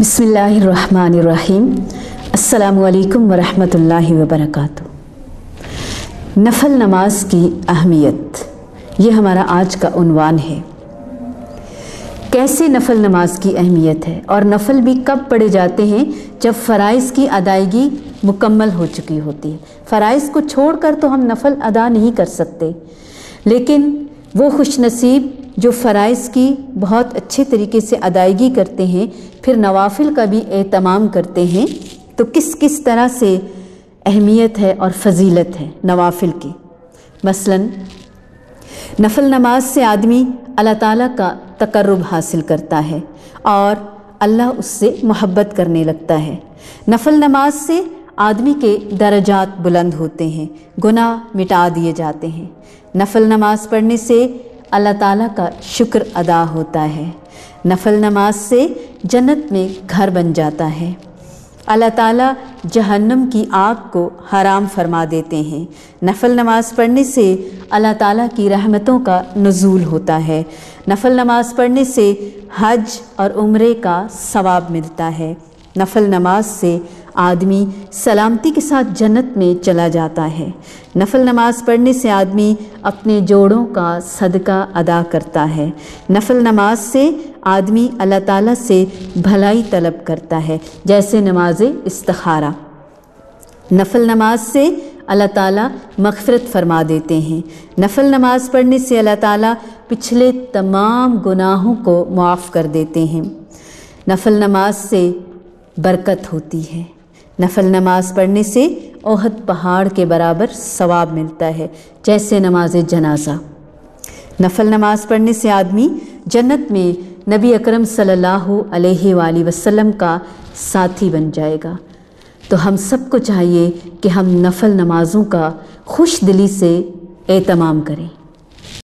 बिस्मिल्लाहिर्रहमानिर्रहीम। अस्सलामुअलैकुम वरहमतुल्लाहि वबरकातुहू। नफल नमाज की अहमियत, ये हमारा आज का उन्वान है। कैसे नफल नमाज की अहमियत है और नफल भी कब पढ़े जाते हैं? जब फ़राइज़ की अदायगी मुकम्मल हो चुकी होती है। फ़राइज़ को छोड़कर तो हम नफल अदा नहीं कर सकते, लेकिन वो खुशनसीब जो फ़राइज़ की बहुत अच्छे तरीके से अदायगी करते हैं, फिर नवाफिल का भी एहतमाम करते हैं, तो किस किस तरह से अहमियत है और फ़जीलत है नवाफिल की। मसलन नफल नमाज से आदमी अल्लाह ताला का तक़र्रुब हासिल करता है और अल्लाह उससे मोहब्बत करने लगता है। नफल नमाज से आदमी के दरजात बुलंद होते हैं, गुनाह मिटा दिए जाते हैं। नफल नमाज पढ़ने से अल्लाह ताला का शुक्र अदा होता है। नफल नमाज से जन्नत में घर बन जाता है। अल्लाह ताला जहन्नम की आग को हराम फरमा देते हैं। नफल नमाज पढ़ने से अल्लाह ताला की रहमतों का नुज़ूल होता है। नफल नमाज पढ़ने से हज और उम्रे का सवाब मिलता है। नफल नमाज से आदमी सलामती के साथ जन्नत में चला जाता है। नफल नमाज पढ़ने से आदमी अपने जोड़ों का सदका अदा करता है। नफल नमाज से आदमी अल्लाह ताला से भलाई तलब करता है, जैसे नमाज इस्तिखारा। नफल नमाज से अल्लाह ताला मग़फ़िरत फ़रमा देते हैं। नफल नमाज पढ़ने से अल्लाह ताला पिछले तमाम गुनाहों को माफ़ कर देते हैं। नफल नमाज से बरकत होती है। नफल नमाज पढ़ने से ओहद पहाड़ के बराबर सवाब मिलता है, जैसे नमाज जनाजा। नफल नमाज पढ़ने से आदमी जन्नत में नबी अकरम सल्लल्लाहु अलैहि वसल्लम का साथी बन जाएगा। तो हम सबको चाहिए कि हम नफल नमाज़ों का खुश दिली से एहतमाम करें।